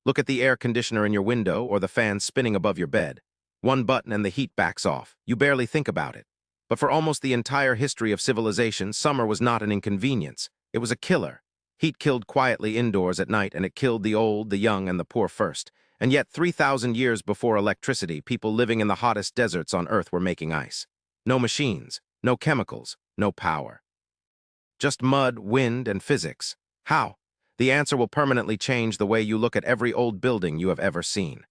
Look at the air conditioner in your window or the fan spinning above your bed. One button and the heat backs off. You barely think about it. But for almost the entire history of civilization, summer was not an inconvenience. It was a killer. Heat killed quietly indoors at night, and it killed the old, the young, and the poor first. And yet, 3,000 years before electricity, people living in the hottest deserts on Earth were making ice. No machines, no chemicals, no power. Just mud, wind, and physics. How? The answer will permanently change the way you look at every old building you have ever seen.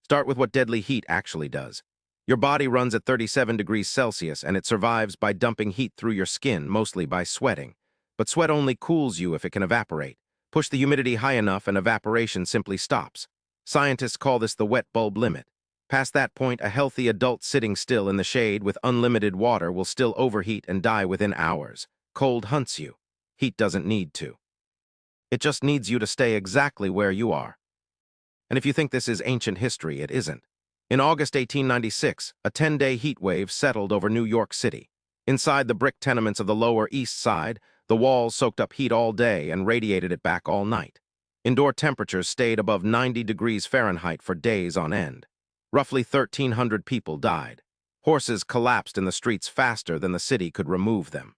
Start with what deadly heat actually does. Your body runs at 37 degrees Celsius, and it survives by dumping heat through your skin, mostly by sweating. But sweat only cools you if it can evaporate. Push the humidity high enough and evaporation simply stops. Scientists call this the wet bulb limit. Past that point, a healthy adult sitting still in the shade with unlimited water will still overheat and die within hours. Cold hunts you. Heat doesn't need to. It just needs you to stay exactly where you are. And if you think this is ancient history, it isn't. In August 1896, a 10-day heat wave settled over New York City. Inside the brick tenements of the Lower East Side, the walls soaked up heat all day and radiated it back all night. Indoor temperatures stayed above 90 degrees Fahrenheit for days on end. Roughly 1,300 people died. Horses collapsed in the streets faster than the city could remove them.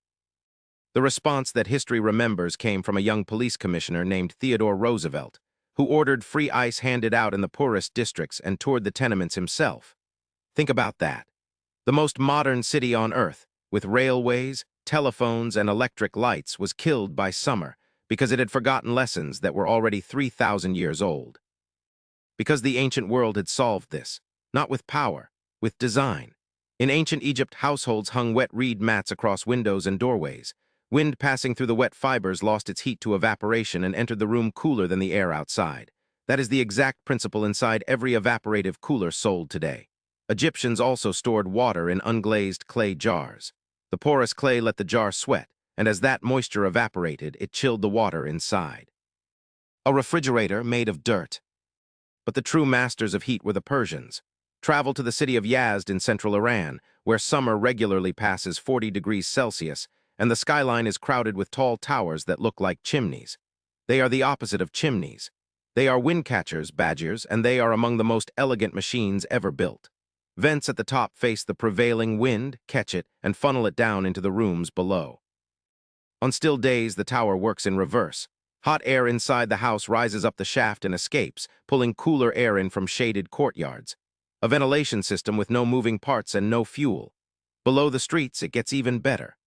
The response that history remembers came from a young police commissioner named Theodore Roosevelt, who ordered free ice handed out in the poorest districts and toured the tenements himself. Think about that. The most modern city on Earth, with railways, telephones, and electric lights, was killed by summer because it had forgotten lessons that were already 3,000 years old. Because the ancient world had solved this, not with power, with design. In ancient Egypt, households hung wet reed mats across windows and doorways. Wind passing through the wet fibers lost its heat to evaporation and entered the room cooler than the air outside. That is the exact principle inside every evaporative cooler sold today. Egyptians also stored water in unglazed clay jars. The porous clay let the jar sweat, and as that moisture evaporated, it chilled the water inside. A refrigerator made of dirt. But the true masters of heat were the Persians. Travel to the city of Yazd in central Iran, where summer regularly passes 40 degrees Celsius, and the skyline is crowded with tall towers that look like chimneys. They are the opposite of chimneys. They are Windcatchers, Badgirs, and they are among the most elegant machines ever built. Vents at the top face the prevailing wind, catch it, and funnel it down into the rooms below. On still days, the tower works in reverse. Hot air inside the house rises up the shaft and escapes, pulling cooler air in from shaded courtyards. A ventilation system with no moving parts and no fuel. Below the streets, it gets even better.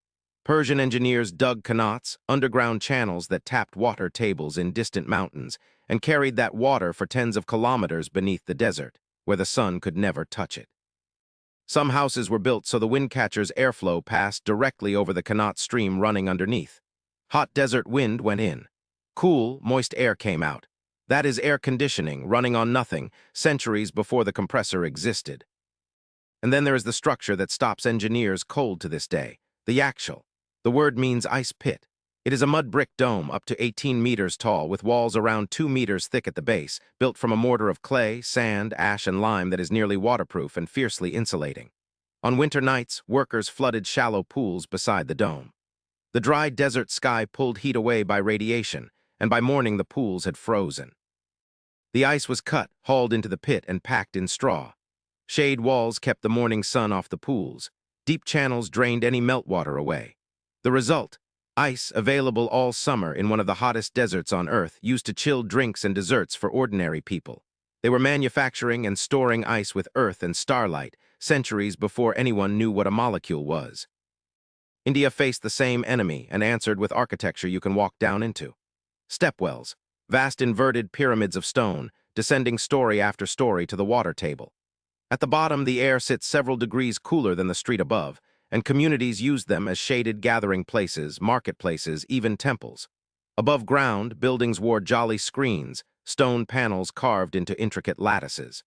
Persian engineers dug Qanats, underground channels that tapped water tables in distant mountains, and carried that water for tens of kilometers beneath the desert, where the sun could never touch it. Some houses were built so the Windcatchers' airflow passed directly over the Qanat stream running underneath. Hot desert wind went in. Cool, moist air came out. That is air conditioning, running on nothing, centuries before the compressor existed. And then there is the structure that stops engineers cold to this day, the yakshal. The word means ice pit. It is a mud brick dome up to 18 meters tall with walls around 2 meters thick at the base, built from a mortar of clay, sand, ash, and lime that is nearly waterproof and fiercely insulating. On winter nights, workers flooded shallow pools beside the dome. The dry desert sky pulled heat away by radiation, and by morning the pools had frozen. The ice was cut, hauled into the pit, and packed in straw. Shade walls kept the morning sun off the pools. Deep channels drained any meltwater away. The result: ice available all summer in one of the hottest deserts on Earth, used to chill drinks and desserts for ordinary people. They were manufacturing and storing ice with earth and starlight, centuries before anyone knew what a molecule was. India faced the same enemy and answered with architecture you can walk down into. Stepwells, vast inverted pyramids of stone, descending story after story to the water table. At the bottom, the air sits several degrees cooler than the street above, and communities used them as shaded gathering places, marketplaces, even temples. Above ground, buildings wore jolly screens, stone panels carved into intricate lattices.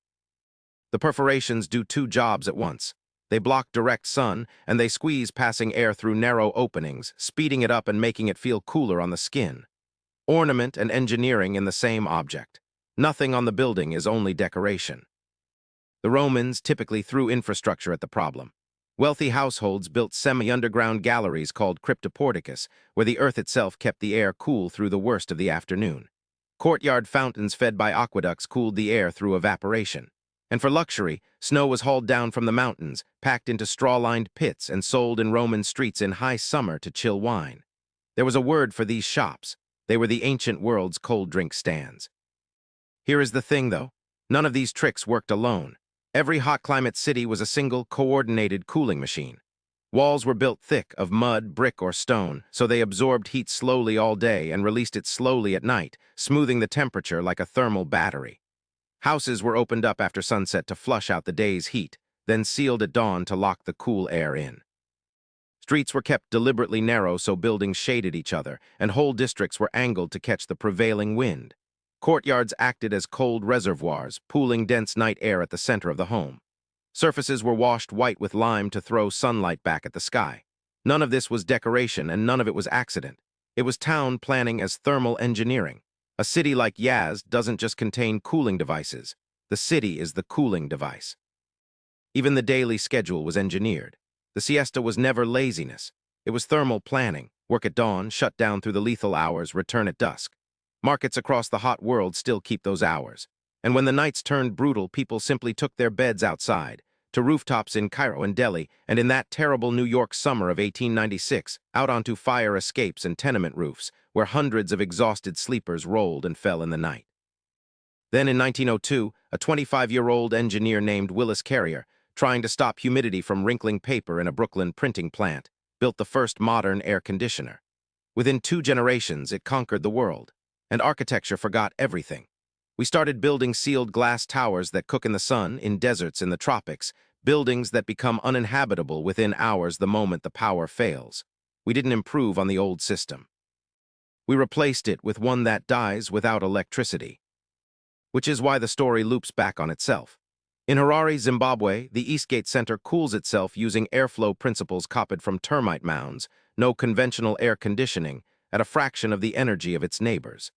The perforations do two jobs at once. They block direct sun, and they squeeze passing air through narrow openings, speeding it up and making it feel cooler on the skin. Ornament and engineering in the same object. Nothing on the building is only decoration. The Romans typically threw infrastructure at the problem. Wealthy households built semi-underground galleries called cryptoporticus, where the earth itself kept the air cool through the worst of the afternoon. Courtyard fountains fed by aqueducts cooled the air through evaporation. And for luxury, snow was hauled down from the mountains, packed into straw-lined pits, and sold in Roman streets in high summer to chill wine. There was a word for these shops. They were the ancient world's cold drink stands. Here is the thing, though. None of these tricks worked alone. Every hot climate city was a single, coordinated cooling machine. Walls were built thick, of mud, brick, or stone, so they absorbed heat slowly all day and released it slowly at night, smoothing the temperature like a thermal battery. Houses were opened up after sunset to flush out the day's heat, then sealed at dawn to lock the cool air in. Streets were kept deliberately narrow so buildings shaded each other, and whole districts were angled to catch the prevailing wind. Courtyards acted as cold reservoirs, pooling dense night air at the center of the home. Surfaces were washed white with lime to throw sunlight back at the sky. None of this was decoration, and none of it was accident. It was town planning as thermal engineering. A city like Yazd doesn't just contain cooling devices. The city is the cooling device. Even the daily schedule was engineered. The siesta was never laziness. It was thermal planning. Work at dawn, shut down through the lethal hours, return at dusk. Markets across the hot world still keep those hours. And when the nights turned brutal, people simply took their beds outside, to rooftops in Cairo and Delhi, and in that terrible New York summer of 1896, out onto fire escapes and tenement roofs, where hundreds of exhausted sleepers rolled and fell in the night. Then in 1902, a 25-year-old engineer named Willis Carrier, trying to stop humidity from wrinkling paper in a Brooklyn printing plant, built the first modern air conditioner. Within 2 generations, it conquered the world, and architecture forgot everything. We started building sealed glass towers that cook in the sun, in deserts in the tropics, buildings that become uninhabitable within hours the moment the power fails. We didn't improve on the old system. We replaced it with one that dies without electricity. Which is why the story loops back on itself. In Harare, Zimbabwe, the Eastgate Center cools itself using airflow principles copied from termite mounds, no conventional air conditioning, at a fraction of the energy of its neighbors.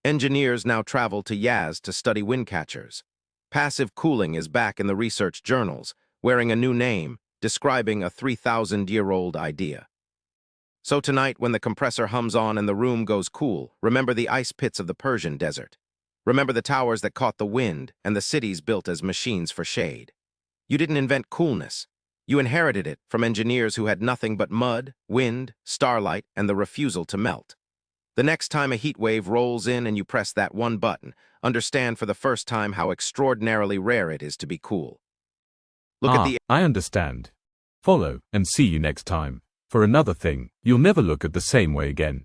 Engineers now travel to Yazd to study Windcatchers. Passive cooling is back in the research journals, wearing a new name, describing a 3,000-year-old idea. So tonight, when the compressor hums on and the room goes cool, remember the ice pits of the Persian desert. Remember the towers that caught the wind and the cities built as machines for shade. You didn't invent coolness. You inherited it from engineers who had nothing but mud, wind, starlight, and the refusal to melt. The next time a heat wave rolls in and you press that one button, understand for the first time how extraordinarily rare it is to be cool. I understand. Follow, and see you next time. For another thing, you'll never look at the same way again.